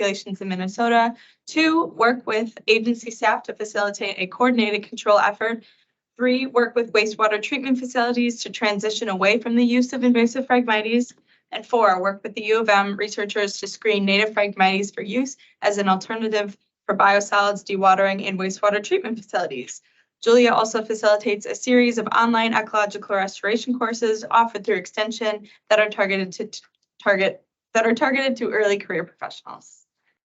populations in Minnesota. 2, work with agency staff to facilitate a coordinated control effort. 3, work with wastewater treatment facilities to transition away from the use of invasive Phragmites. And 4, work with the U of M researchers to screen native Phragmites for use as an alternative for biosolids dewatering in wastewater treatment facilities. Julia also facilitates a series of online ecological restoration courses offered through Extension that are targeted to early career professionals.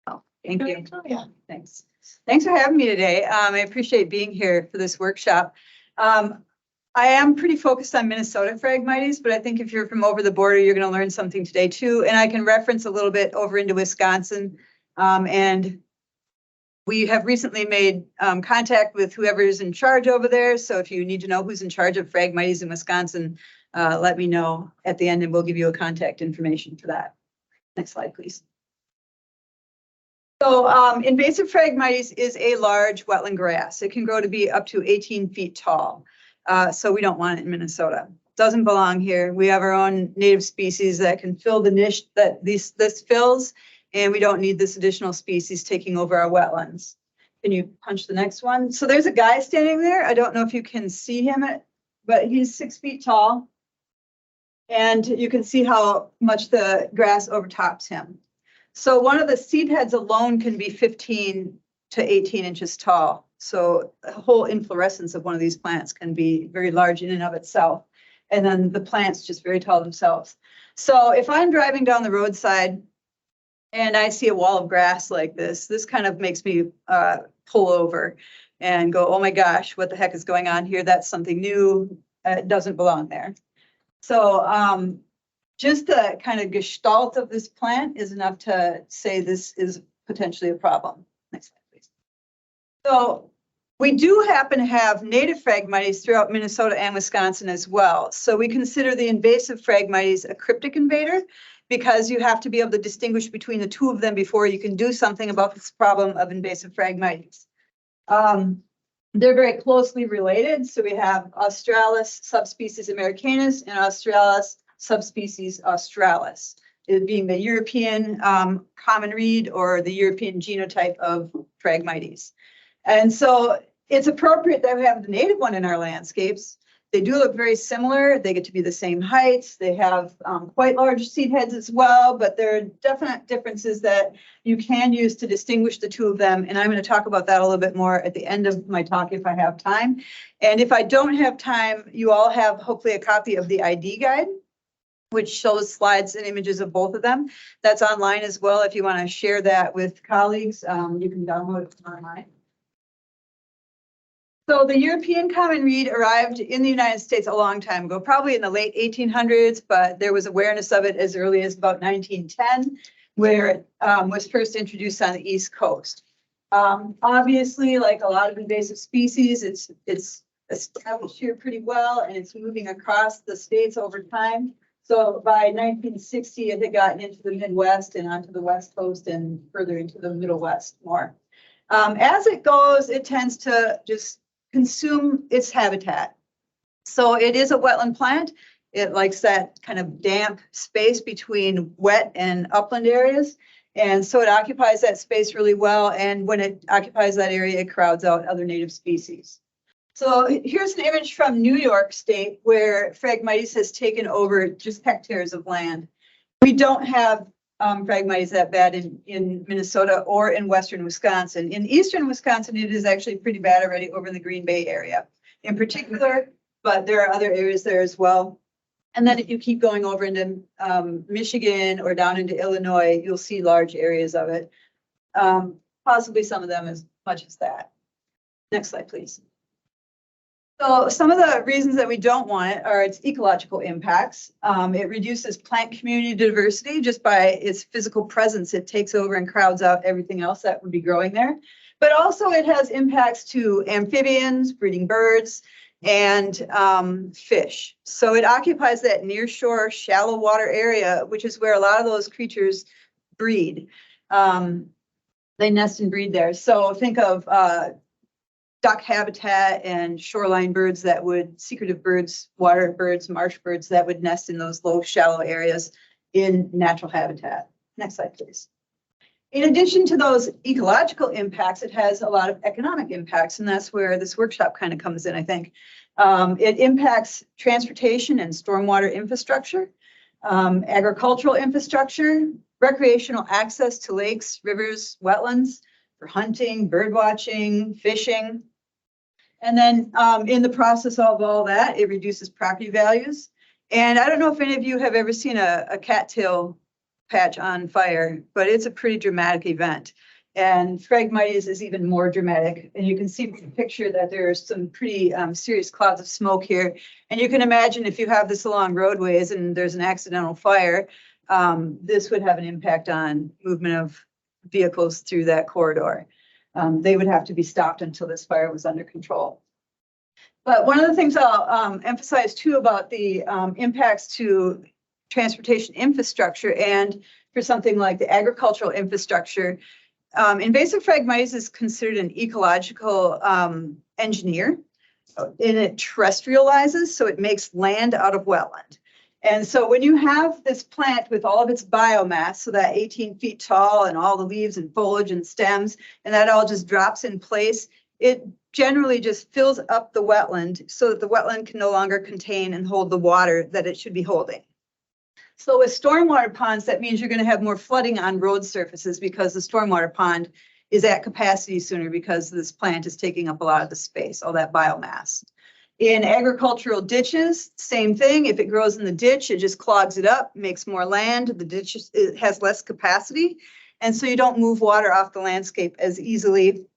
Oh, thank you. Yeah, thanks. Thanks for having me today. I appreciate being here for this workshop. I am pretty focused on Minnesota Phragmites, but I think if you're from over the border, you're going to learn something today too. And I can reference a little bit over into Wisconsin. And we have recently made contact with whoever's in charge over there. So if you need to know who's in charge of Phragmites in Wisconsin, let me know at the end and we'll give you a contact information for that. Next slide, please. So invasive Phragmites is a large wetland grass. It can grow to be up to 18 feet tall. So we don't want it in Minnesota. Doesn't belong here. We have our own native species that can fill the niche that this fills, and we don't need this additional species taking over our wetlands. Can you punch the next one? So there's a guy standing there. I don't know if you can see him, but he's 6 feet tall. And you can see how much the grass overtops him. So one of the seed heads alone can be 15 to 18 inches tall. So the whole inflorescence of one of these plants can be very large in and of itself. And then the plants just very tall themselves. So if I'm driving down the roadside and I see a wall of grass like this kind of makes me pull over and go, oh my gosh, what the heck is going on here? That's something new. It doesn't belong there. So just the kind of gestalt of this plant is enough to say this is potentially a problem. Next slide, please. So we do happen to have native Phragmites throughout Minnesota and Wisconsin as well. So we consider the invasive Phragmites a cryptic invader because you have to be able to distinguish between the two of them before you can do something about this problem of invasive Phragmites. They're very closely related. So we have Australis subspecies americanus and Australis subspecies australis, it being the European common reed or the European genotype of Phragmites. And so it's appropriate that we have the native one in our landscapes. They do look very similar. They get to be the same heights. They have quite large seed heads as well, but there are definite differences that you can use to distinguish the two of them. And I'm going to talk about that a little bit more at the end of my talk if I have time. And if I don't have time, you all have hopefully a copy of the ID guide, which shows slides and images of both of them. That's online as well. If you want to share that with colleagues, you can download it from online. So the European common reed arrived in the United States a long time ago, probably in the late 1800s, but there was awareness of it as early as about 1910, where it was first introduced on the East Coast. Obviously, like a lot of invasive species, it's established here pretty well, and it's moving across the states over time. So by 1960, it had gotten into the Midwest and onto the West Coast and further into the Middle West more. As it goes, it tends to just consume its habitat. So it is a wetland plant. It likes that kind of damp space between wet and upland areas. And so it occupies that space really well. And when it occupies that area, it crowds out other native species. So here's an image from New York State where Phragmites has taken over just hectares of land. We don't have Phragmites that bad in Minnesota or in western Wisconsin. In eastern Wisconsin, it is actually pretty bad already over in the Green Bay area in particular, but there are other areas there as well. And then if you keep going over into Michigan or down into Illinois, you'll see large areas of it, possibly some of them as much as that. Next slide, please. So some of the reasons that we don't want it are its ecological impacts. It reduces plant community diversity just by its physical presence. It takes over and crowds out everything else that would be growing there. But also it has impacts to amphibians, breeding birds, and fish. So it occupies that nearshore shallow water area, which is where a lot of those creatures breed. They nest and breed there. So think of duck habitat and shoreline birds that would, secretive birds, water birds, marsh birds that would nest in those low, shallow areas in natural habitat. Next slide, please. In addition to those ecological impacts, it has a lot of economic impacts, and that's where this workshop kind of comes in, I think. It impacts transportation and stormwater infrastructure, agricultural infrastructure, recreational access to lakes, rivers, wetlands for hunting, bird watching, fishing. And then in the process of all that, it reduces property values. And I don't know if any of you have ever seen a cattail patch on fire, but it's a pretty dramatic event. And Phragmites is even more dramatic. And you can see from the picture that there's some pretty serious clouds of smoke here. And you can imagine if you have this along roadways and there's an accidental fire, this would have an impact on movement of vehicles through that corridor. They would have to be stopped until this fire was under control. But one of the things I'll emphasize too about the impacts to transportation infrastructure and for something like the agricultural infrastructure, invasive Phragmites is considered an ecological engineer, and it terrestrializes, so it makes land out of wetland. And so when you have this plant with all of its biomass, so that 18 feet tall and all the leaves and foliage and stems, and that all just drops in place, it generally just fills up the wetland so that the wetland can no longer contain and hold the water that it should be holding. So with stormwater ponds, that means you're going to have more flooding on road surfaces because the stormwater pond is at capacity sooner because this plant is taking up a lot of the space, all that biomass. In agricultural ditches, same thing. If it grows in the ditch, it just clogs it up, makes more land. The ditch it has less capacity. And so you don't move water off the landscape as easily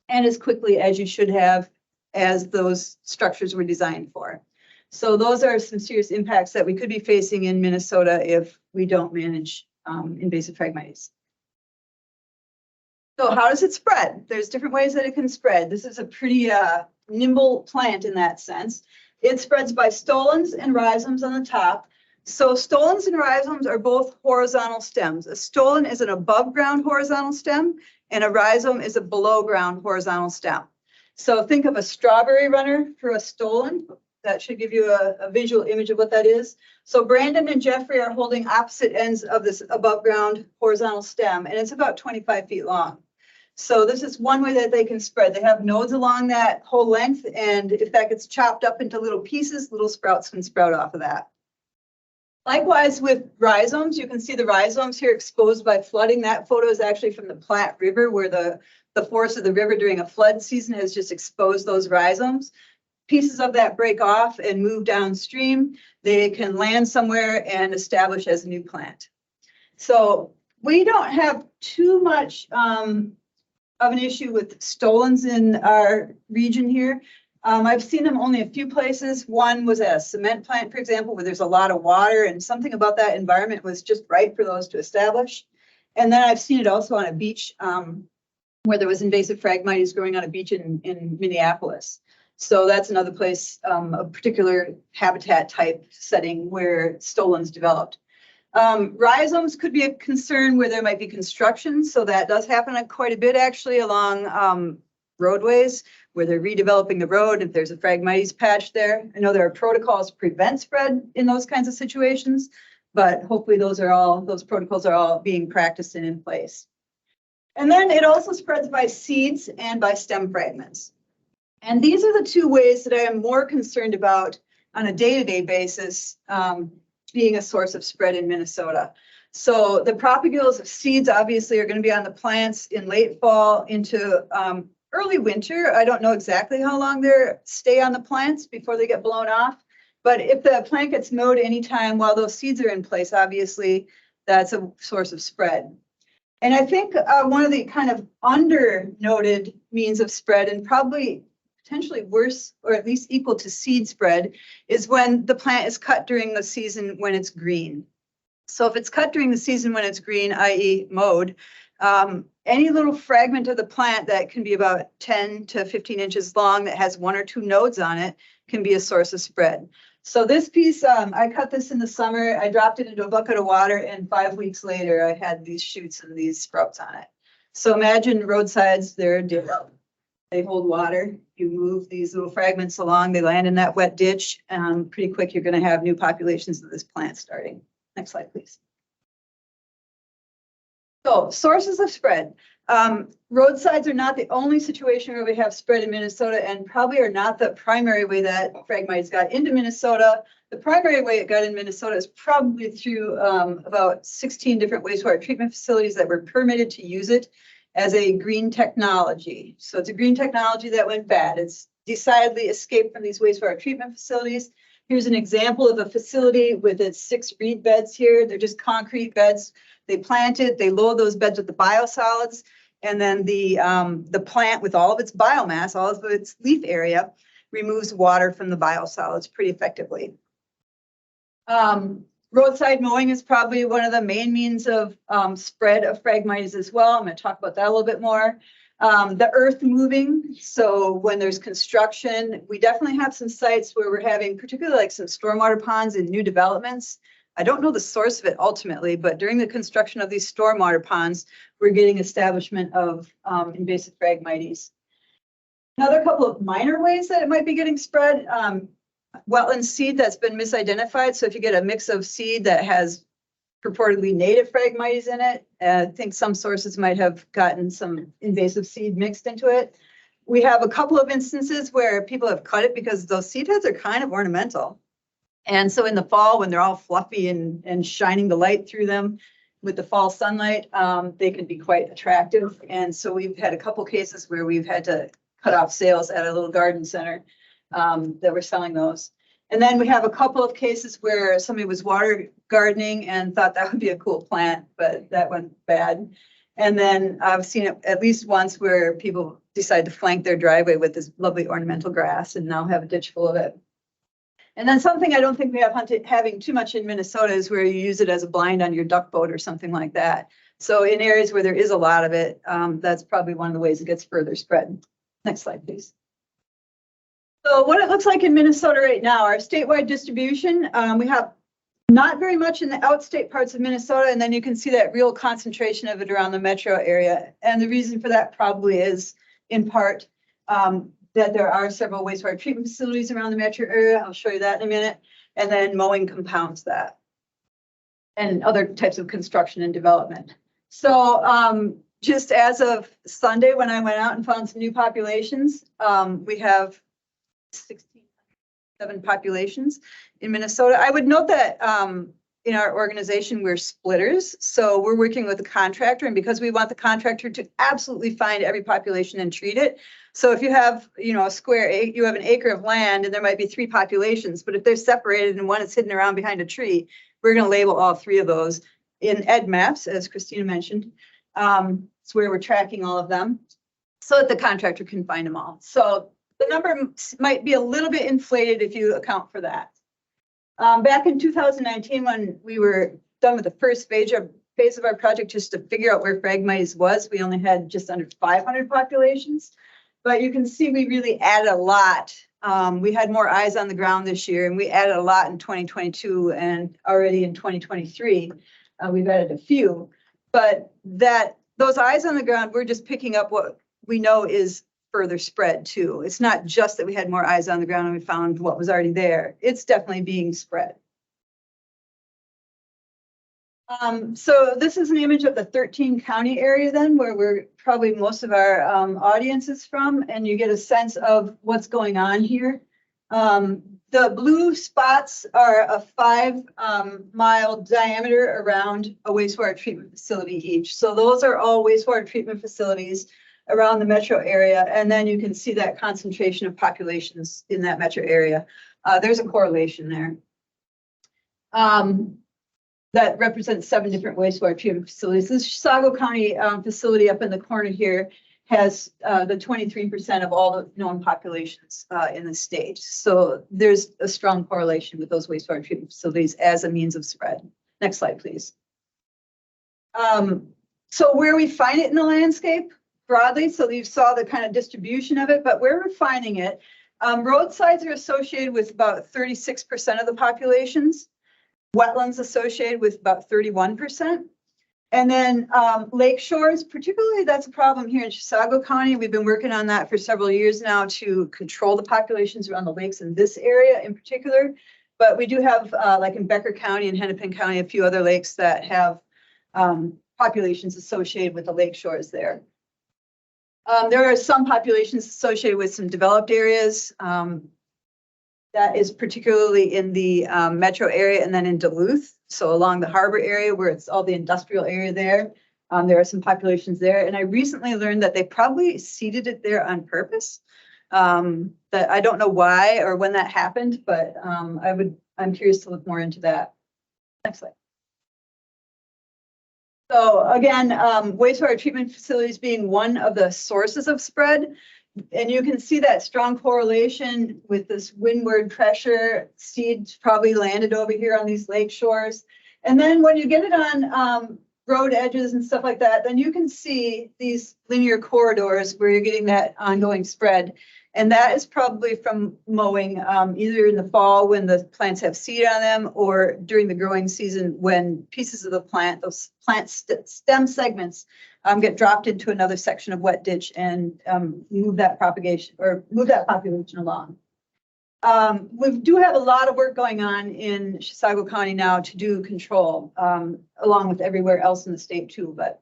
and as quickly as you should have as those structures were designed for. So those are some serious impacts that we could be facing in Minnesota if we don't manage invasive Phragmites. So how does it spread? There's different ways that it can spread. This is a pretty nimble plant in that sense. It spreads by stolons and rhizomes on the top. So stolons and rhizomes are both horizontal stems. A stolon is an above ground horizontal stem and a rhizome is a below ground horizontal stem. So think of a strawberry runner for a stolon. That should give you a visual image of what that is. So Brandon and Jeffrey are holding opposite ends of this above ground horizontal stem, and it's about 25 feet long. So this is one way that they can spread. They have nodes along that whole length, and if that gets chopped up into little pieces, little sprouts can sprout off of that. Likewise with rhizomes, you can see the rhizomes here exposed by flooding. That photo is actually from the Platte River where the force of the river during a flood season has just exposed those rhizomes. Pieces of that break off and move downstream. They can land somewhere and establish as a new plant. So we don't have too much of an issue with stolons in our region here. I've seen them only a few places. One was at a cement plant, for example, where there's a lot of water and something about that environment was just right for those to establish. And then I've seen it also on a beach where there was invasive Phragmites growing on a beach in Minneapolis. So that's another place, a particular habitat type setting where stolons developed. Rhizomes could be a concern where there might be construction. So that does happen quite a bit actually along roadways where they're redeveloping the road. If there's a Phragmites patch there, I know there are protocols to prevent spread in those kinds of situations, but hopefully those protocols are all being practiced and in place. And then it also spreads by seeds and by stem fragments. And these are the two ways that I am more concerned about on a day-to-day basis being a source of spread in Minnesota. So the propagules of seeds obviously are going to be on the plants in late fall into early winter. I don't know exactly how long they stay on the plants before they get blown off. But if the plant gets mowed anytime while those seeds are in place, obviously that's a source of spread. And I think one of the kind of under-noted means of spread, and probably potentially worse or at least equal to seed spread, is when the plant is cut during the season when it's green. So if it's cut during the season when it's green, i.e. mowed, any little fragment of the plant that can be about 10 to 15 inches long that has one or two nodes on it can be a source of spread. So this piece, I cut this in the summer, I dropped it into a bucket of water, and 5 weeks later I had these shoots and these sprouts on it. So imagine roadsides, they're different. They hold water. You move these little fragments along, they land in that wet ditch. Pretty quick, you're going to have new populations of this plant starting. Next slide, please. So sources of spread. Roadsides are not the only situation where we have spread in Minnesota and probably are not the primary way that Phragmites got into Minnesota. The primary way it got in Minnesota is probably through about 16 different wastewater treatment facilities that were permitted to use it as a green technology. So it's a green technology that went bad. It's decidedly escaped from these wastewater treatment facilities. Here's an example of a facility with its 6 reed beds here. They're just concrete beds. They planted, they load those beds with the biosolids, and then the plant with all of its biomass, all of its leaf area, removes water from the biosolids pretty effectively. Roadside mowing is probably one of the main means of spread of Phragmites as well. I'm going to talk about that a little bit more. The earth moving. So when there's construction, we definitely have some sites where we're having particularly like some stormwater ponds in new developments. I don't know the source of it ultimately, but during the construction of these stormwater ponds, we're getting establishment of invasive Phragmites. Another couple of minor ways that it might be getting spread, wetland seed that's been misidentified. So if you get a mix of seed that has purportedly native Phragmites in it, I think some sources might have gotten some invasive seed mixed into it. We have a couple of instances where people have cut it because those seed heads are kind of ornamental. And so in the fall, when they're all fluffy and shining the light through them with the fall sunlight, they can be quite attractive. And so we've had a couple cases where we've had to cut off sales at a little garden center that were selling those. And then we have a couple of cases where somebody was water gardening and thought that would be a cool plant, but that went bad. And then I've seen it at least once where people decide to flank their driveway with this lovely ornamental grass and now have a ditch full of it. And then something I don't think we have having too much in Minnesota is where you use it as a blind on your duck boat or something like that. So in areas where there is a lot of it, that's probably one of the ways it gets further spread. Next slide, please. So what it looks like in Minnesota right now, our statewide distribution, we have not very much in the outstate parts of Minnesota, and then you can see that real concentration of it around the metro area. And the reason for that probably is in part that there are several wastewater treatment facilities around the metro area. I'll show you that in a minute. And then mowing compounds that and other types of construction and development. So just as of Sunday, when I went out and found some new populations, we have 67 populations in Minnesota. I would note that in our organization, we're splitters. So we're working with a contractor, and because we want the contractor to absolutely find every population and treat it. So if you have, a square, you have an acre of land and there might be 3 populations, but if they're separated and one is hidden around behind a tree, we're going to label all 3 of those in EdMaps, as Christina mentioned. It's where we're tracking all of them so that the contractor can find them all. So the number might be a little bit inflated if you account for that. Back in 2019, when we were done with the first phase of our project, just to figure out where Phragmites was, we only had just under 500 populations. But you can see we really added a lot. We had more eyes on the ground this year, and we added a lot in 2022, and already in 2023, we've added a few. But those eyes on the ground, we're just picking up what we know is further spread too. It's not just that we had more eyes on the ground and we found what was already there. It's definitely being spread. So this is an image of the 13 county area then, where we're probably most of our audience is from, and you get a sense of what's going on here. The blue spots are a 5-mile diameter around a wastewater treatment facility each. So those are all wastewater treatment facilities around the metro area. And then you can see that concentration of populations in that metro area. There's a correlation there. That represents 7 different wastewater treatment facilities. This Chisago County facility up in the corner here has the 23% of all the known populations in the state. So there's a strong correlation with those wastewater treatment facilities as a means of spread. Next slide, please. So where we find it in the landscape broadly, so you saw the kind of distribution of it, but where we're finding it, roadsides are associated with about 36% of the populations. Wetlands associated with about 31%. And then lake shores, particularly that's a problem here in Chisago County. We've been working on that for several years now to control the populations around the lakes in this area in particular. But we do have, like in Becker County and Hennepin County, a few other lakes that have populations associated with the lake shores there. There are some populations associated with some developed areas. That is particularly in the metro area and then in Duluth. So along the harbor area where it's all the industrial area there, there are some populations there. And I recently learned that they probably seeded it there on purpose. That I don't know why or when that happened, but I'm curious to look more into that. Next slide. So again, wastewater treatment facilities being one of the sources of spread. And you can see that strong correlation with this windward pressure. Seeds probably landed over here on these lake shores. And then when you get it on road edges and stuff like that, then you can see these linear corridors where you're getting that ongoing spread. And that is probably from mowing either in the fall when the plants have seed on them or during the growing season when pieces of the plant, those plant stem segments get dropped into another section of wet ditch and move that population along. We do have a lot of work going on in Chisago County now to do control, along with everywhere else in the state too. But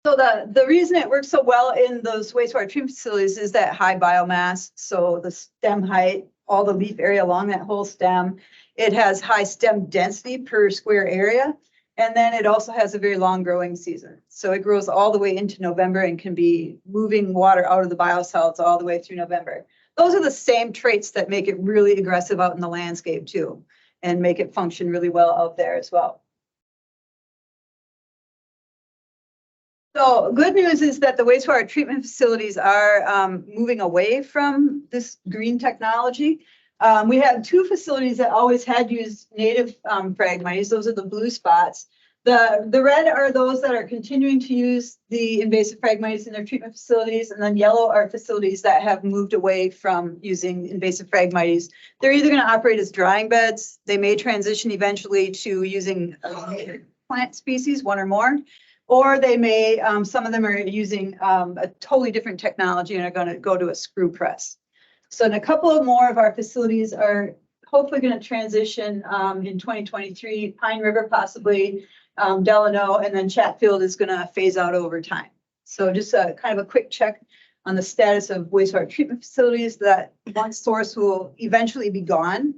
so the reason it works so well in those wastewater treatment facilities is that high biomass. So the stem height, all the leaf area along that whole stem, it has high stem density per square area. And then it also has a very long growing season. So it grows all the way into November and can be moving water out of the biosolids all the way through November. Those are the same traits that make it really aggressive out in the landscape too, and make it function really well out there as well. So good news is that the wastewater treatment facilities are moving away from this green technology. We have two facilities that always had used native Phragmites. Those are the blue spots. The red are those that are continuing to use the invasive Phragmites in their treatment facilities, and then yellow are facilities that have moved away from using invasive Phragmites. They're either going to operate as drying beds. They may transition eventually to using plant species, one or more. Or they may, some of them are using a totally different technology and are going to go to a screw press. So in a couple of more of our facilities are hopefully going to transition in 2023, Pine River possibly, Delano, and then Chatfield is going to phase out over time. So just a kind of a quick check on the status of wastewater treatment facilities. That one source will eventually be gone.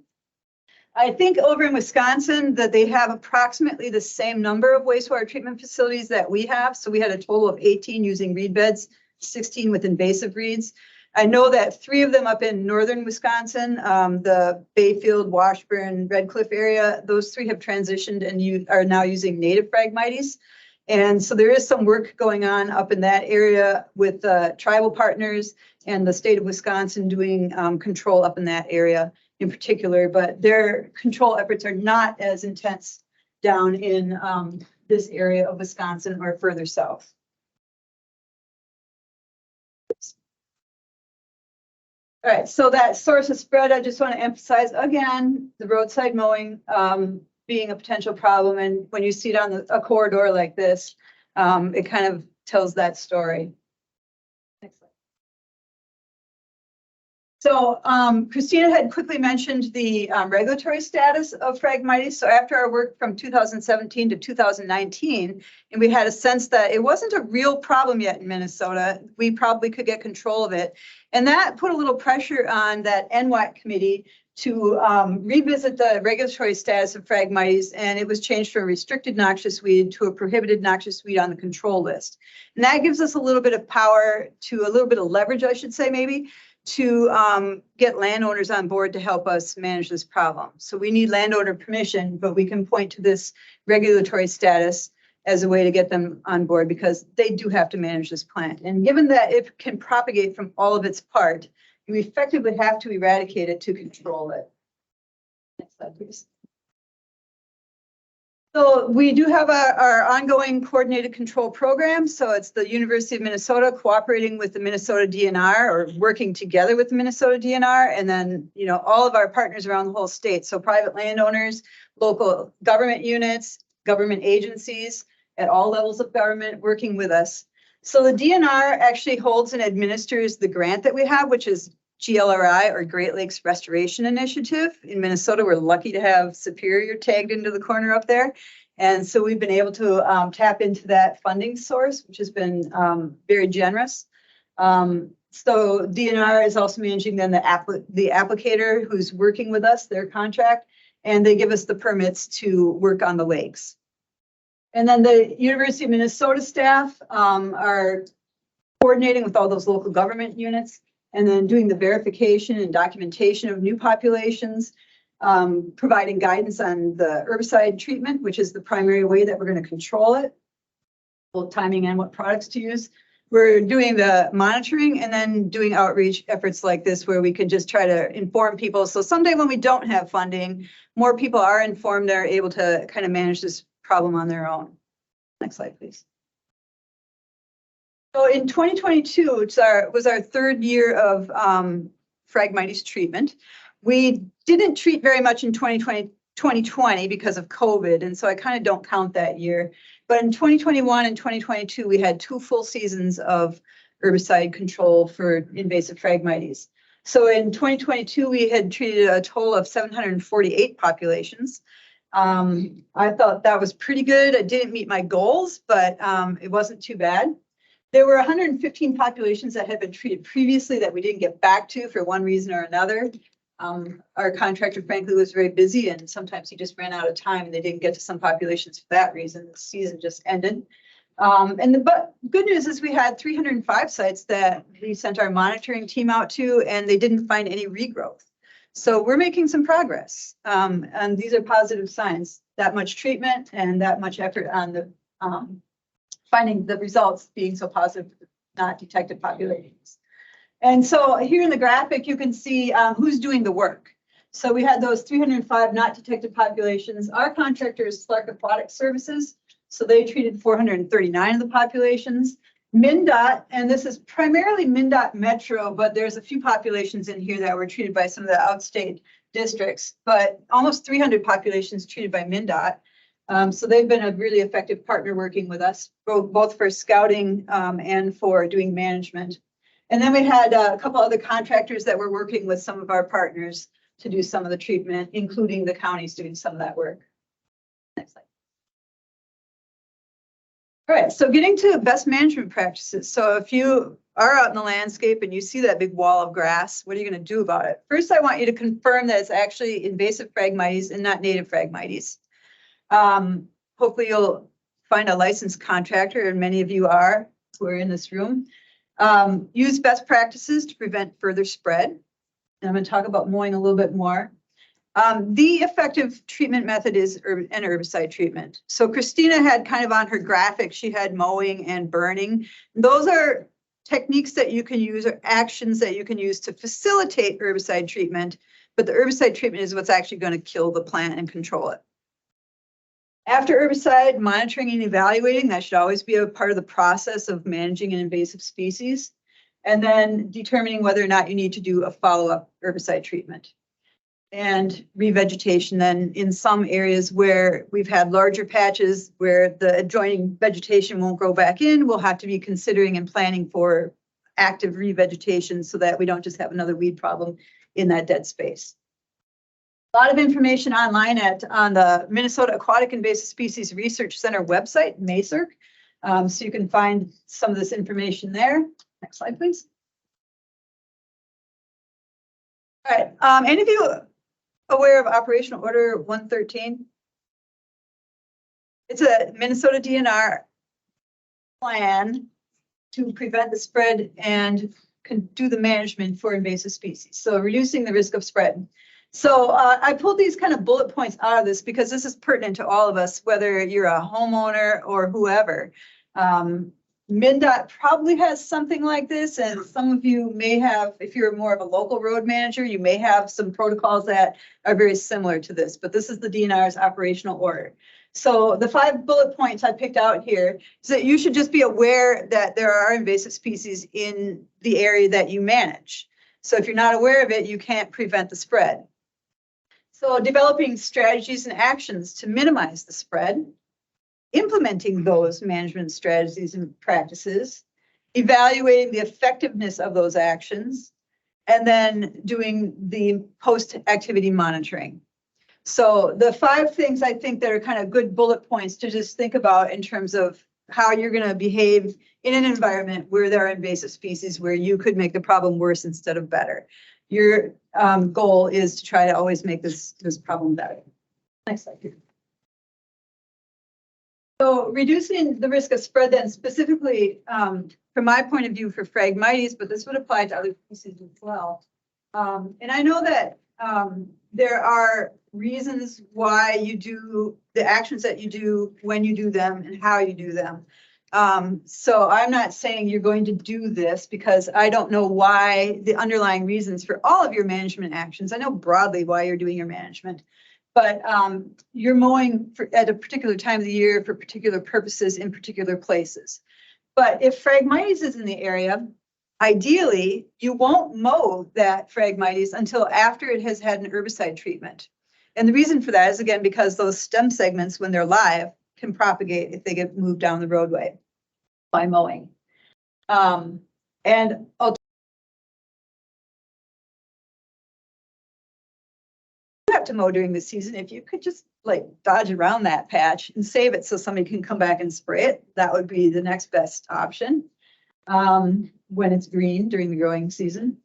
I think over in Wisconsin that they have approximately the same number of wastewater treatment facilities that we have. So we had a total of 18 using reed beds, 16 with invasive reeds. I know that 3 of them up in northern Wisconsin, the Bayfield, Washburn, Red Cliff area, those 3 have transitioned and are now using native Phragmites. And so there is some work going on up in that area with tribal partners and the state of Wisconsin doing control up in that area in particular, but their control efforts are not as intense down in this area of Wisconsin or further south. All right, so that source of spread, I just want to emphasize again, the roadside mowing being a potential problem. And when you see it on a corridor like this, it kind of tells that story. Next slide. So Christina had quickly mentioned the regulatory status of Phragmites. So after our work from 2017 to 2019, and we had a sense that it wasn't a real problem yet in Minnesota, we probably could get control of it. And that put a little pressure on that NWAC committee to revisit the regulatory status of Phragmites, and it was changed from a restricted noxious weed to a prohibited noxious weed on the control list. And that gives us a little bit of power to a little bit of leverage, I should say, maybe, to get landowners on board to help us manage this problem. So we need landowner permission, but we can point to this regulatory status as a way to get them on board because they do have to manage this plant. And given that it can propagate from all of its part, you effectively have to eradicate it to control it. Next slide, please. So we do have our ongoing coordinated control program. So it's the University of Minnesota cooperating with the Minnesota DNR or working together with the Minnesota DNR, and then all of our partners around the whole state. So private landowners, local government units, government agencies at all levels of government working with us. So the DNR actually holds and administers the grant that we have, which is GLRI or Great Lakes Restoration Initiative. In Minnesota, we're lucky to have Superior tagged into the corner up there. And so we've been able to tap into that funding source, which has been very generous. So DNR is also managing then the applicator who's working with us, their contract, and they give us the permits to work on the lakes. And then the University of Minnesota staff are coordinating with all those local government units and then doing the verification and documentation of new populations, providing guidance on the herbicide treatment, which is the primary way that we're going to control it, both timing and what products to use. We're doing the monitoring and then doing outreach efforts like this where we can just try to inform people. So someday when we don't have funding, more people are informed, they're able to kind of manage this problem on their own. Next slide, please. So in 2022, which was our third year of Phragmites treatment. We didn't treat very much in 2020 because of COVID, and so I kind of don't count that year. But in 2021 and 2022, we had 2 full seasons of herbicide control for invasive Phragmites. So in 2022, we had treated a total of 748 populations. I thought that was pretty good. I didn't meet my goals, but it wasn't too bad. There were 115 populations that had been treated previously that we didn't get back to for one reason or another. Our contractor, frankly, was very busy, and sometimes he just ran out of time and they didn't get to some populations for that reason. The season just ended. But good news is we had 305 sites that we sent our monitoring team out to, and they didn't find any regrowth. So we're making some progress, and these are positive signs. That much treatment and that much effort on the finding the results being so positive, not detected populations. And so here in the graphic, you can see who's doing the work. So we had those 305 not detected populations. Our contractor is Clark Aquatic Services. So they treated 439 of the populations. MnDOT, and this is primarily MnDOT Metro, but there's a few populations in here that were treated by some of the outstate districts, but almost 300 populations treated by MnDOT. So they've been a really effective partner working with us, both for scouting and for doing management. And then we had a couple other contractors that were working with some of our partners to do some of the treatment, including the counties doing some of that work. Next slide. All right, so getting to best management practices. So if you are out in the landscape and you see that big wall of grass, what are you going to do about it? First, I want you to confirm that it's actually invasive Phragmites and not native Phragmites. Hopefully you'll find a licensed contractor, and many of you are who are in this room. Use best practices to prevent further spread. And I'm going to talk about mowing a little bit more. The effective treatment method is an herbicide treatment. So Christina had kind of on her graphic, she had mowing and burning. Those are techniques that you can use or actions that you can use to facilitate herbicide treatment, but the herbicide treatment is what's actually going to kill the plant and control it. After herbicide, monitoring and evaluating, that should always be a part of the process of managing an invasive species. And then determining whether or not you need to do a follow-up herbicide treatment. And revegetation then in some areas where we've had larger patches where the adjoining vegetation won't grow back in, we'll have to be considering and planning for active revegetation so that we don't just have another weed problem in that dead space. A lot of information online on the Minnesota Aquatic Invasive Species Research Center website, MASERC. So you can find some of this information there. Next slide, please. All right, any of you aware of Operational Order 113? It's a Minnesota DNR plan to prevent the spread and can do the management for invasive species. So reducing the risk of spread. So I pulled these kind of bullet points out of this because this is pertinent to all of us, whether you're a homeowner or whoever. MnDOT probably has something like this, and some of you may have, if you're more of a local road manager, you may have some protocols that are very similar to this, but this is the DNR's operational order. So the 5 bullet points I picked out here is that you should just be aware that there are invasive species in the area that you manage. So if you're not aware of it, you can't prevent the spread. So developing strategies and actions to minimize the spread, implementing those management strategies and practices, evaluating the effectiveness of those actions, and then doing the post-activity monitoring. So the 5 things I think that are kind of good bullet points to just think about in terms of how you're going to behave in an environment where there are invasive species, where you could make the problem worse instead of better. Your goal is to try to always make this problem better. Next slide, please. So reducing the risk of spread then specifically from my point of view for Phragmites, but this would apply to other species as well. And I know that there are reasons why you do the actions that you do, when you do them, and how you do them. So I'm not saying you're going to do this because I don't know why the underlying reasons for all of your management actions. I know broadly why you're doing your management, but you're mowing at a particular time of the year for particular purposes in particular places. But if Phragmites is in the area, ideally, you won't mow that Phragmites until after it has had an herbicide treatment. And the reason for that is, again, because those stem segments, when they're live, can propagate if they get moved down the roadway by mowing. And have to mow during the season. If you could just like dodge around that patch and save it so somebody can come back and spray it, that would be the next best option when it's green during the growing season.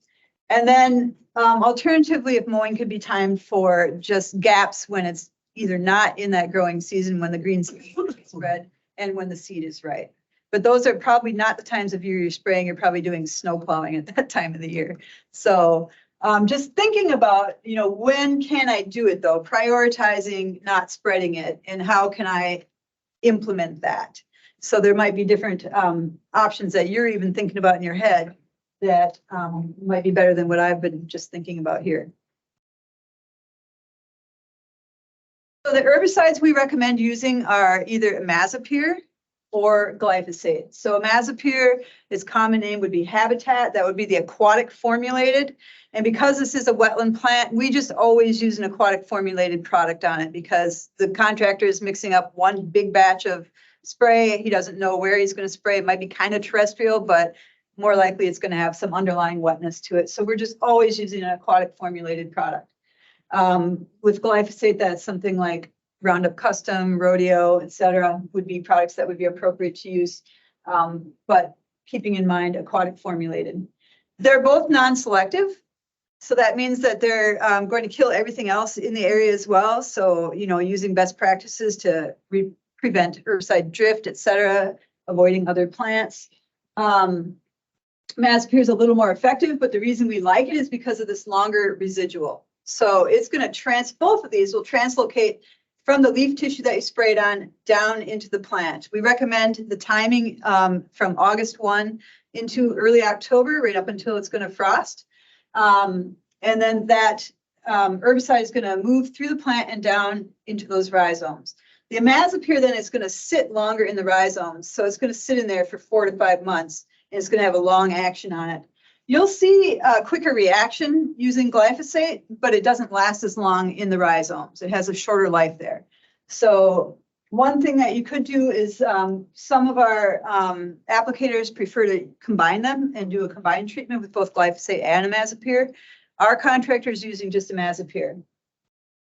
And then alternatively, if mowing could be timed for just gaps when it's either not in that growing season, when the green seed is spread and when the seed is right. But those are probably not the times of year you're spraying. You're probably doing snow plowing at that time of the year. So just thinking about, when can I do it though? Prioritizing not spreading it, and how can I implement that? So there might be different options that you're even thinking about in your head that might be better than what I've been just thinking about here. So the herbicides we recommend using are either imazapyr or glyphosate. So imazapyr, its common name would be habitat. That would be the aquatic formulated. And because this is a wetland plant, we just always use an aquatic formulated product on it because the contractor is mixing up one big batch of spray. He doesn't know where he's going to spray. It might be kind of terrestrial, but more likely it's going to have some underlying wetness to it. So we're just always using an aquatic formulated product. With glyphosate, that's something like Roundup Custom, Rodeo, et cetera, would be products that would be appropriate to use, but keeping in mind aquatic formulated. They're both non-selective, so that means that they're going to kill everything else in the area as well. So, using best practices to prevent herbicide drift, et cetera, avoiding other plants. Imazapyr is a little more effective, but the reason we like it is because of this longer residual. So it's going to both of these will translocate from the leaf tissue that you sprayed on down into the plant. We recommend the timing from August 1 into early October, right up until it's going to frost. And then that herbicide is going to move through the plant and down into those rhizomes. The imazapyr then is going to sit longer in the rhizomes. So it's going to sit in there for 4 to 5 months, and it's going to have a long action on it. You'll see a quicker reaction using glyphosate, but it doesn't last as long in the rhizomes. It has a shorter life there. So one thing that you could do is some of our applicators prefer to combine them and do a combined treatment with both glyphosate and imazapyr. Our contractor is using just imazapyr.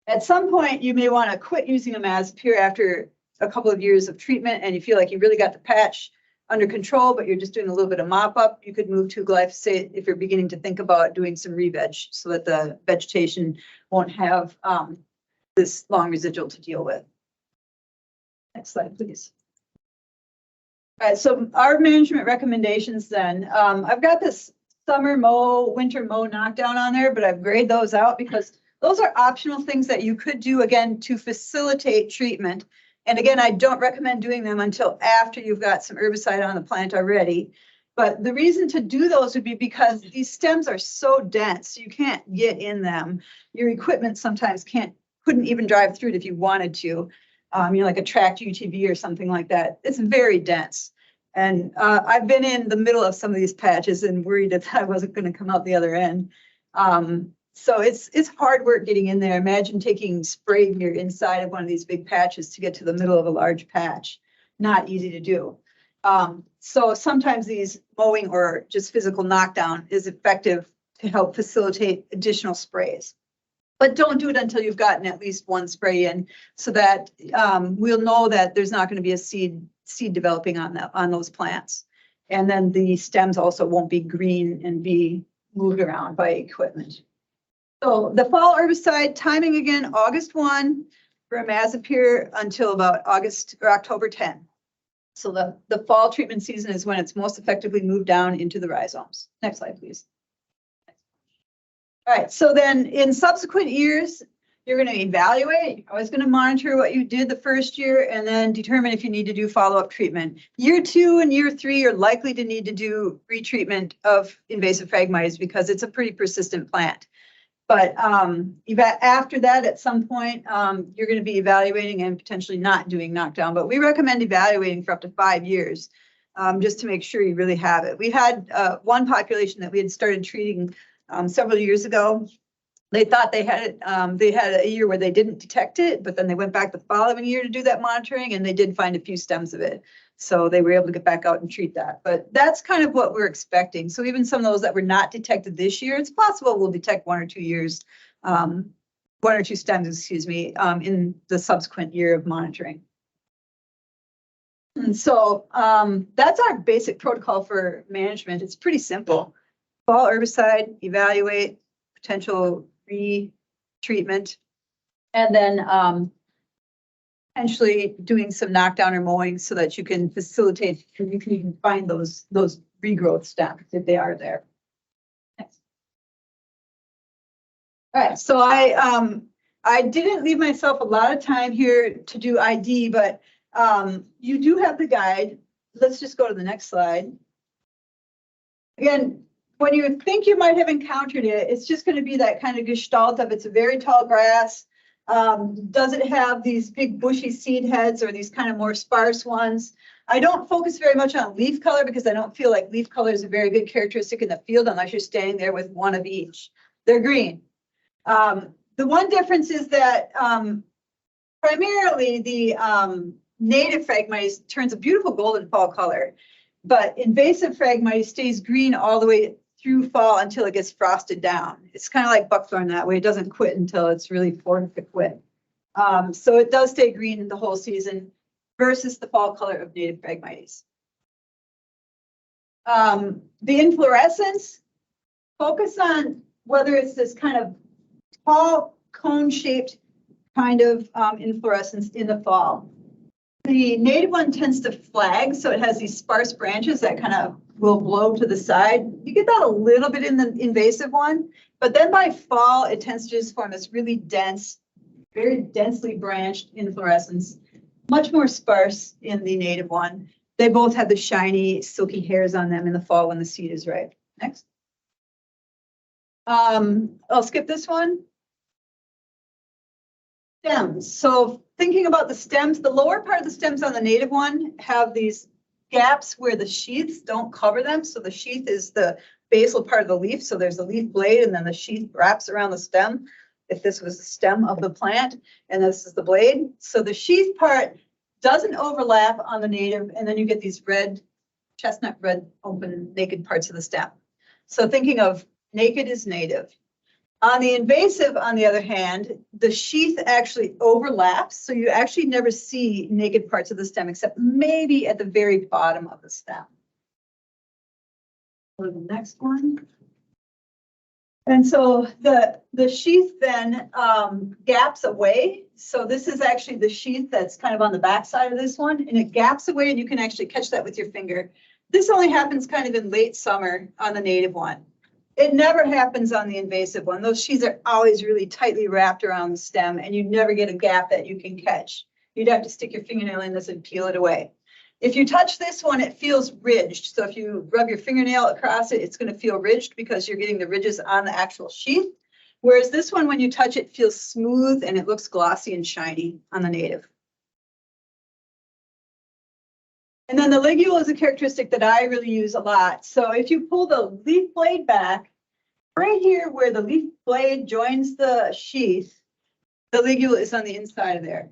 At some point, you may want to quit using imazapyr after a couple of years of treatment and you feel like you really got the patch under control, but you're just doing a little bit of mop up. You could move to glyphosate if you're beginning to think about doing some re-veg so that the vegetation won't have this long residual to deal with. Next slide, please. All right, so our management recommendations then. I've got this summer mow, winter mow knockdown on there, but I've grayed those out because those are optional things that you could do, again, to facilitate treatment. And again, I don't recommend doing them until after you've got some herbicide on the plant already. But the reason to do those would be because these stems are so dense, you can't get in them. Your equipment sometimes couldn't even drive through it if you wanted to. Like a tracked UTV or something like that. It's very dense. And I've been in the middle of some of these patches and worried that I wasn't going to come out the other end. So it's hard work getting in there. Imagine taking spray gear inside of one of these big patches to get to the middle of a large patch. Not easy to do. So sometimes these mowing or just physical knockdown is effective to help facilitate additional sprays. But don't do it until you've gotten at least one spray in, so that we'll know that there's not going to be a seed developing on those plants. And then the stems also won't be green and be moved around by equipment. So the fall herbicide timing again, August 1 for Imazapyr until about August or October 10. So the fall treatment season is when it's most effectively moved down into the rhizomes. Next slide, please. All right, so then in subsequent years, you're going to evaluate. You're always going to monitor what you did the first year and then determine if you need to do follow-up treatment. Year 2 and year 3, you're likely to need to do retreatment of invasive Phragmites because it's a pretty persistent plant. But after that, at some point, you're going to be evaluating and potentially not doing knockdown. But we recommend evaluating for up to 5 years just to make sure you really have it. We had one population that we had started treating several years ago. They thought they had it, they had a year where they didn't detect it, but then they went back the following year to do that monitoring, and they did find a few stems of it. So they were able to get back out and treat that. But that's kind of what we're expecting. So even some of those that were not detected this year, it's possible we'll detect 1 or 2 years, 1 or 2 stems, excuse me, in the subsequent year of monitoring. And so that's our basic protocol for management. It's pretty simple. Fall herbicide, evaluate, potential retreatment, and then potentially doing some knockdown or mowing so that you can facilitate, you can even find those regrowth stems if they are there. Next. All right, so I didn't leave myself a lot of time here to do ID, but you do have the guide. Let's just go to the next slide. Again, when you think you might have encountered it, it's just going to be that kind of gestalt of it's a very tall grass. Does it have these big bushy seed heads or these kind of more sparse ones? I don't focus very much on leaf color because I don't feel like leaf color is a very good characteristic in the field unless you're standing there with one of each. They're green. The one difference is that primarily the native Phragmites turns a beautiful golden fall color, but invasive Phragmites stays green all the way through fall until it gets frosted down. It's kind of like buckthorn that way. It doesn't quit until it's really forced to quit. So it does stay green the whole season versus the fall color of native Phragmites. The inflorescence, focus on whether it's this kind of tall cone-shaped kind of inflorescence in the fall. The native one tends to flag, so it has these sparse branches that kind of will blow to the side. You get that a little bit in the invasive one, but then by fall, it tends to just form this really dense, very densely branched inflorescence, much more sparse in the native one. They both have the shiny, silky hairs on them in the fall when the seed is ripe. Next. I'll skip this one. Stems. So thinking about the stems, the lower part of the stems on the native one have these gaps where the sheaths don't cover them. So the sheath is the basal part of the leaf. So there's a leaf blade and then the sheath wraps around the stem. If this was the stem of the plant and this is the blade. So the sheath part doesn't overlap on the native, and then you get these red, chestnut red, open, naked parts of the stem. So thinking of naked is native. On the invasive, on the other hand, the sheath actually overlaps, so you actually never see naked parts of the stem except maybe at the very bottom of the stem. Go to the next one. And so the sheath then gaps away. So this is actually the sheath that's kind of on the back side of this one, and it gaps away, and you can actually catch that with your finger. This only happens kind of in late summer on the native one. It never happens on the invasive one. Those sheaths are always really tightly wrapped around the stem, and you never get a gap that you can catch. You'd have to stick your fingernail in this and peel it away. If you touch this one, it feels ridged. So if you rub your fingernail across it, it's going to feel ridged because you're getting the ridges on the actual sheath. Whereas this one, when you touch it, feels smooth and it looks glossy and shiny on the native. And then the ligule is a characteristic that I really use a lot. So if you pull the leaf blade back, right here where the leaf blade joins the sheath, the ligule is on the inside of there.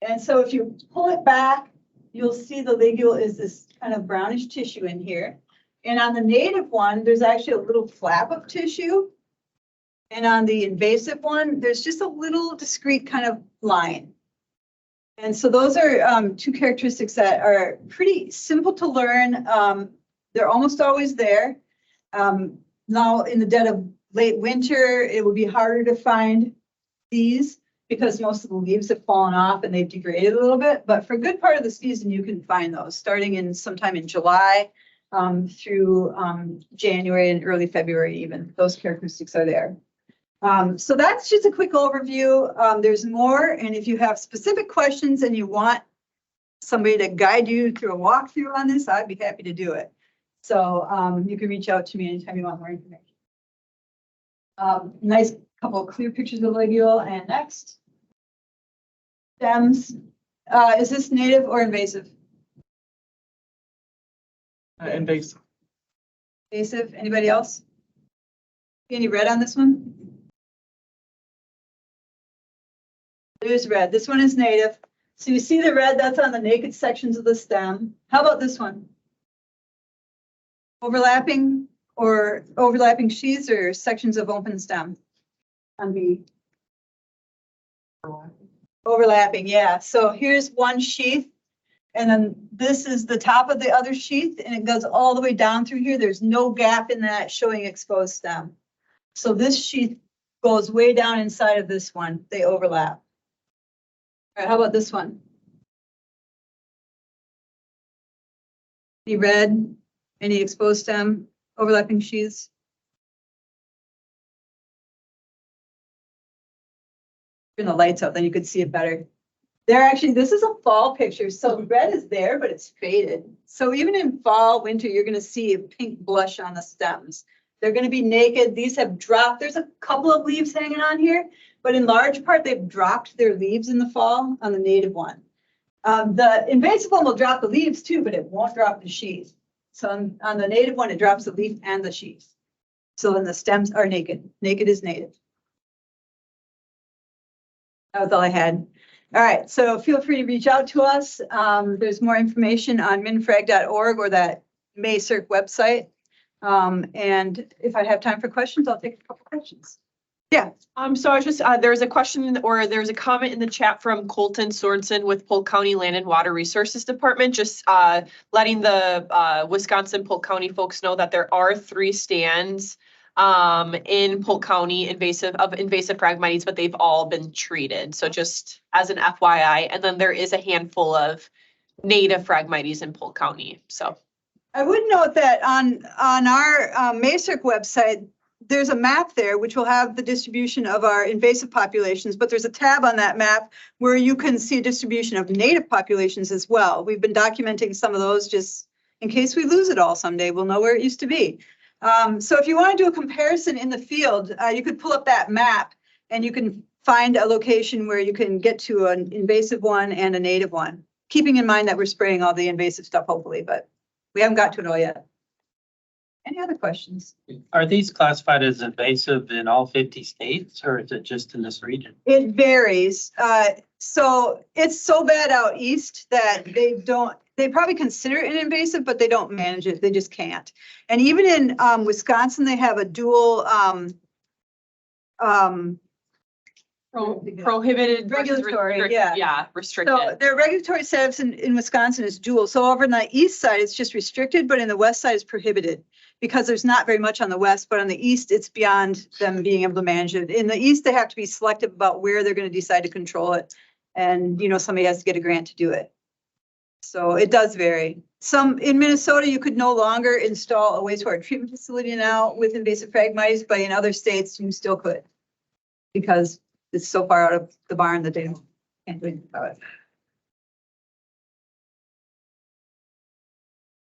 And so if you pull it back, you'll see the ligule is this kind of brownish tissue in here. And on the native one, there's actually a little flap of tissue. And on the invasive one, there's just a little discrete kind of line. And so those are two characteristics that are pretty simple to learn. They're almost always there. Now in the dead of late winter, it will be harder to find these because most of the leaves have fallen off and they've degraded a little bit. But for a good part of the season, you can find those starting in sometime in July through January and early February even. Those characteristics are there. So that's just a quick overview. There's more, and if you have specific questions and you want somebody to guide you through a walkthrough on this, I'd be happy to do it. So you can reach out to me anytime you want more information. Nice couple of clear pictures of ligule. And next, stems. Is this native or invasive? Invasive. Invasive. Anybody else? Any red on this one? There's red. This one is native. So you see the red, that's on the naked sections of the stem. How about this one? Overlapping or overlapping sheaths or sections of open stem? On B. Overlapping, yeah. So here's one sheath. And then this is the top of the other sheath and it goes all the way down through here. There's no gap in that showing exposed stem. So this sheath goes way down inside of this one. They overlap. All right, how about this one? Any red, any exposed stem, overlapping sheaths? Turn the lights out, then you could see it better. They're actually, this is a fall picture. So red is there, but it's faded. So even in fall, winter, you're going to see a pink blush on the stems. They're going to be naked. These have dropped. There's a couple of leaves hanging on here, but in large part, they've dropped their leaves in the fall on the native one. The invasive one will drop the leaves too, but it won't drop the sheath. So on the native one, it drops the leaf and the sheath. So then the stems are naked. Naked is native. That was all I had. All right, so feel free to reach out to us. There's more information on minfrag.org or that MACERC website. And if I have time for questions, I'll take a couple questions. Yeah. So I was just, there's a question or there's a comment in the chat from Colton Sorensen with Polk County Land and Water Resources Department, just letting the Wisconsin Polk County folks know that there are 3 stands in Polk County invasive Phragmites, but they've all been treated. So just as an FYI, and then there is a handful of native Phragmites in Polk County. So I would note that on our MACERC website, there's a map there which will have the distribution of our invasive populations, but there's a tab on that map where you can see a distribution of native populations as well. We've been documenting some of those just in case we lose it all someday. We'll know where it used to be. So if you want to do a comparison in the field, you could pull up that map and you can find a location where you can get to an invasive one and a native one, keeping in mind that we're spraying all the invasive stuff, hopefully, but we haven't got to it all yet. Any other questions? Are these classified as invasive in all 50 states or is it just in this region? It varies. So it's so bad out east that they probably consider it invasive, but they don't manage it. They just can't. And even in Wisconsin, they have a dual prohibited, regulatory, restricted. So their regulatory status in Wisconsin is dual. So over on the east side, it's just restricted, but in the west side, it's prohibited because there's not very much on the west, but on the east, it's beyond them being able to manage it. In the east, they have to be selective about where they're going to decide to control it. And, you know, somebody has to get a grant to do it. So it does vary. In Minnesota, you could no longer install a wastewater treatment facility now with invasive Phragmites, but in other states, you still could because it's so far out of the barn that they can't do anything about it.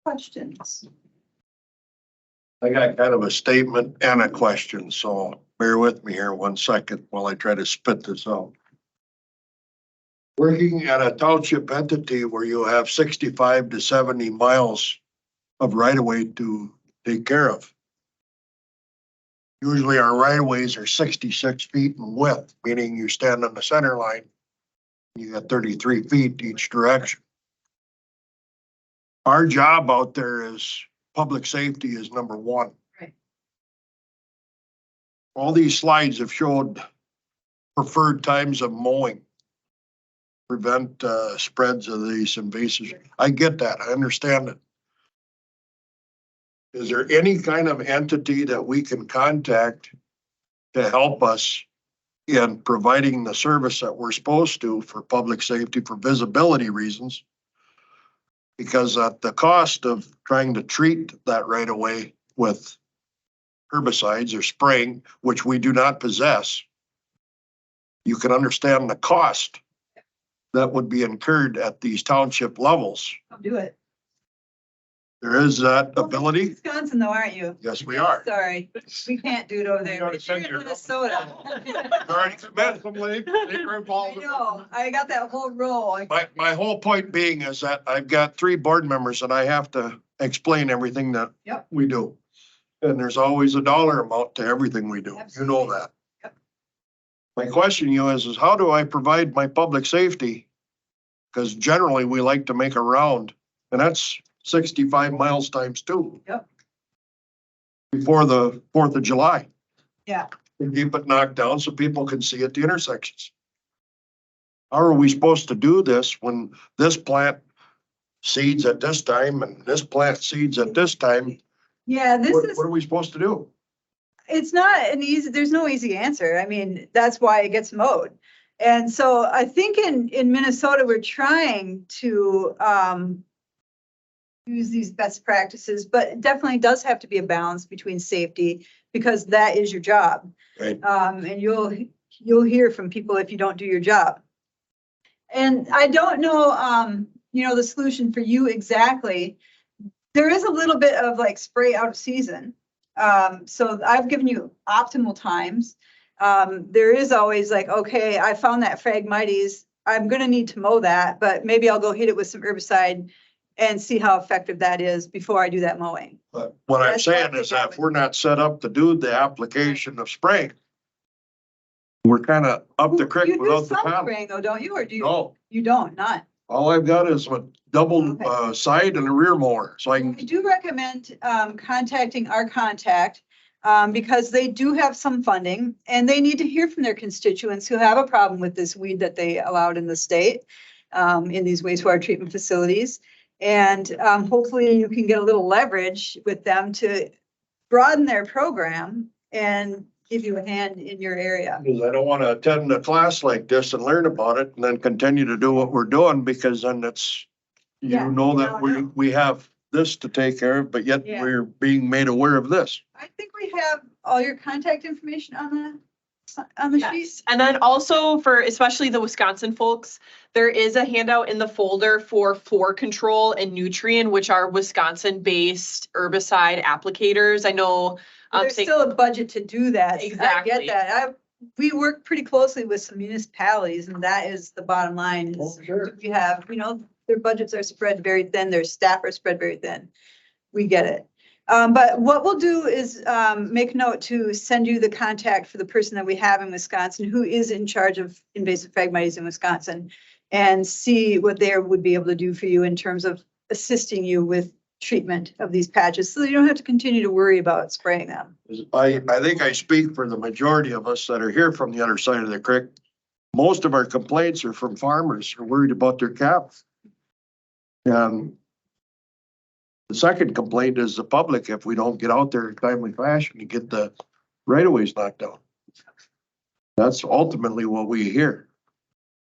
Questions? I got kind of a statement and a question, so bear with me here 1 second while I try to spit this out. Working at a township entity where you have 65 to 70 miles of right-of-way to take care of. Usually our right-of-ways are 66 feet in width, meaning you stand on the center line, you got 33 feet each direction. Our job out there is public safety is number 1. Right. all these slides have showed preferred times of mowing. Prevent spreads of these invasives. I get that. I understand it. Is there any kind of entity that we can contact to help us in providing the service that we're supposed to for public safety, for visibility reasons? Because at the cost of trying to treat that right away with herbicides or spraying, which we do not possess, you can understand the cost that would be incurred at these township levels. Come do it. There is that ability. Wisconsin though, aren't you? Yes, we are. Sorry, we can't do it over there. gotta But you're send in your- Minnesota. All right, I know, I got that whole row. My whole point being is that I've got 3 board members and I have to explain everything that Yep. we do. And there's always a dollar amount to everything we do. You know Absolutely. that. Yep. My question to you is how do I provide my public safety? Because generally we like to make a round and that's 65 miles times 2. Yep. Before the 4th of July. Yeah. To keep it knocked down so people can see at the intersections. How are we supposed to do this when this plant seeds at this time and this plant seeds at this time? Yeah, this What is, are we supposed to do? it's not an easy, there's no easy answer. I mean, that's why it gets mowed. And so I think in Minnesota, we're trying to use these best practices, but it definitely does have to be a balance between safety because that is your job. Right. And you'll hear from people if you don't do your job. And I don't know, the solution for you exactly. There is a little bit of like spray out of season. So I've given you optimal times. There is always like, okay, I found that Phragmites. I'm gonna need to mow that, but maybe I'll go hit it with some herbicide and see how effective that is before I do that mowing. But what I'm That's saying what is we that got. if we're not set up to do the application of spraying, we're kind of up the creek You do without the some paddle. spraying though, don't you? Or do you? No, You don't, not. all I've got is a double Okay. side and a rear mower. So I I can, do recommend contacting our contact because they do have some funding and they need to hear from their constituents who have a problem with this weed that they allowed in the state in these wastewater treatment facilities. And hopefully you can get a little leverage with them to broaden their program and give you a hand in your area. because I don't want to attend a class like this and learn about it and then continue to do what we're doing because then it's, Yeah, you know you that don't we, know. we have this to take care of, but yet Yeah. we're being made aware of this. I think we have all your contact information on the sheet. Yes, and then also for especially the Wisconsin folks, there is a handout in the folder for control and nutrient, which are Wisconsin-based herbicide applicators. I know. There's still a budget to do that. so I Exactly. get that. We work pretty closely with some municipalities and that is the bottom line is we have, their budgets are spread very thin, their staff are spread very thin. We get it. But what we'll do is make note to send you the contact for the person that we have in Wisconsin who is in charge of invasive Phragmites in Wisconsin and see what they would be able to do for you in terms of assisting you with treatment of these patches so that you don't have to continue to worry about spraying them. I think I speak for the majority of us that are here from the other side of the creek. Most of our complaints are from farmers who are worried about their calves. And the second complaint is the public if we don't get out there in timely fashion to get the right of ways knocked down. That's ultimately what we hear.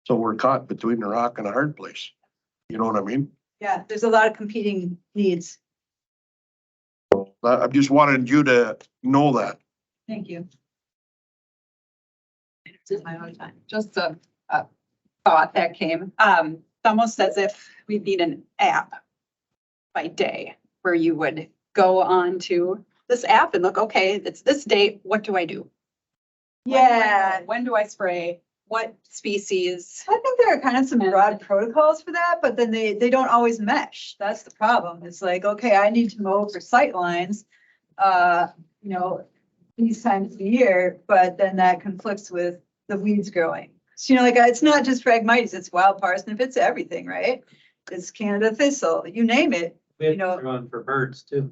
So we're caught between a rock and a hard place. You know what I mean? Yeah, there's a lot of competing needs. I just wanted you to know that. Thank you. This is my own time. Just a thought that came. It's almost as if we need an app by day where you would go on to this app and look, okay, it's this date. What do I do? Yeah, When do I spray? What species? I think there are kind of some broad protocols for that, but then they don't always mesh. That's the problem. It's like, okay, I need to mow for sight lines, these times of the year, but then that conflicts with the weeds growing. So, it's not just Phragmites, it's wild parsnip, it's everything, right? It's Canada thistle, you name it. We have to run for birds too.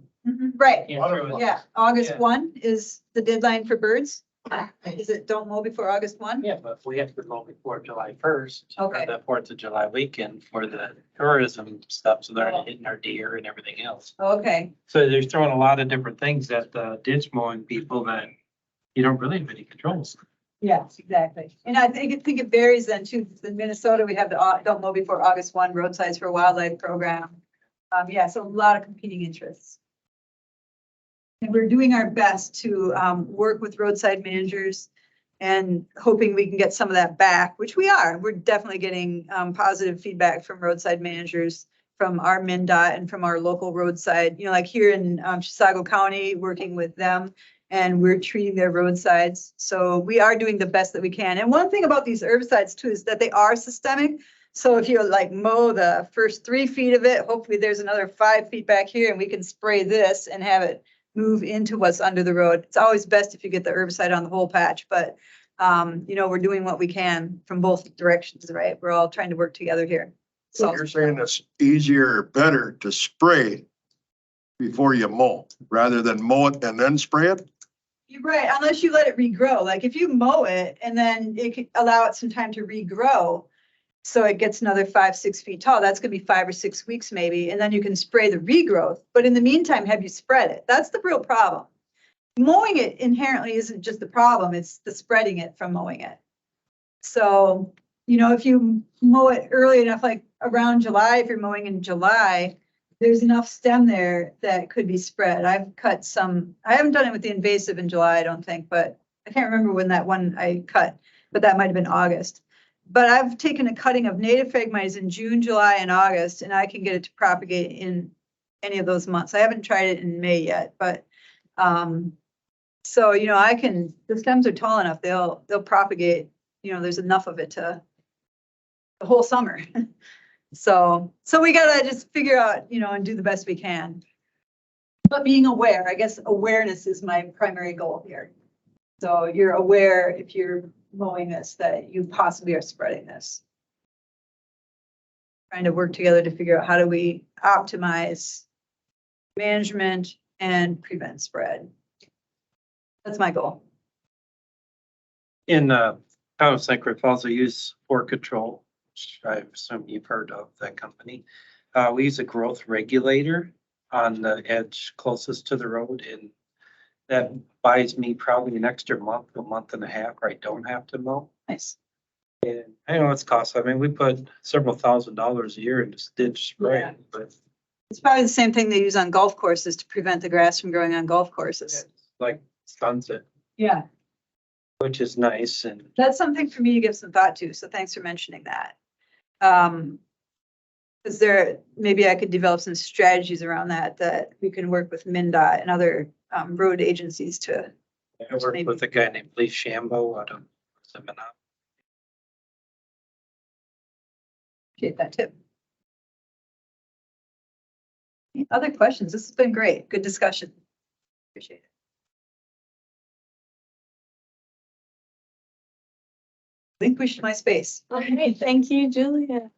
Right, Can't throw it. yeah. August Yeah. 1 is the deadline for birds. Is it don't mow before August 1? Yeah, but we have to mow before July 1st. Okay. Or the 4th of July weekend for the tourism stuff, so they're not hitting our deer and everything else. Okay, So they're throwing a lot of different things at the ditch mowing people that you don't really have any controls. yes, exactly. And I think it varies then too. In Minnesota, we have the don't mow before August 1 roadsides for wildlife program. Yeah, so a lot of competing interests. And we're doing our best to work with roadside managers and hoping we can get some of that back, which we are. We're definitely getting positive feedback from roadside managers, from our MnDOT and from our local roadside, like here in Chisago County, working with them, and we're treating their roadsides. So we are doing the best that we can. And one thing about these herbicides too is that they are systemic. So if you like mow the first 3 feet of it, hopefully there's another 5 feet back here and we can spray this and have it move into what's under the road. It's always best if you get the herbicide on the whole patch, but we're doing what we can from both directions, right? We're all trying to work together here. So you're saying it's easier or better to spray before you mow, rather than mow it and then spray it? You're right, unless you let it regrow. Like if you mow it and then it could allow it some time to regrow, so it gets another 5-6 feet tall, that's gonna be 5 or 6 weeks maybe, and then you can spray the regrowth. But in the meantime, have you spread it? That's the real problem. Mowing it inherently isn't just the problem, it's the spreading it from mowing it. So, if you mow it early enough, like around July, if you're mowing in July, there's enough stem there that could be spread. I've cut some, I haven't done it with the invasive in July, I don't think, but I can't remember when that one I cut, but that might have been August. But I've taken a cutting of native Phragmites in June, July, and August, and I can get it to propagate in any of those months. I haven't tried it in May yet, but so the stems are tall enough, they'll propagate, there's enough of it to the whole summer. So we gotta just figure out, and do the best we can. But being aware, I guess awareness is my primary goal here. So you're aware if you're mowing this, that you possibly are spreading this. Trying to work together to figure out how do we optimize management and prevent spread. That's my goal. In town of St. Croix Falls, we use Spore Control, which I assume you've heard of that company. We use a growth regulator on the edge closest to the road, and that buys me probably an extra month, a month and a half, where I don't have to mow. Nice. And I know it's costly. I mean, we put several $1,000s a year into ditch spraying, but It's probably the same thing they use on golf courses to prevent the grass from growing on golf courses. it's like sunset, Yeah. which is nice. And That's something for me to give some thought to, so thanks for mentioning that. Is there, maybe I could develop some strategies around that we can work with MnDOT and other road agencies to. I work with a guy named Lee Shambo out of Seminole. Appreciate that tip. Any other questions? This has been great. Good discussion. Appreciate it. Relinquish my space. Okay, thank you, Julia.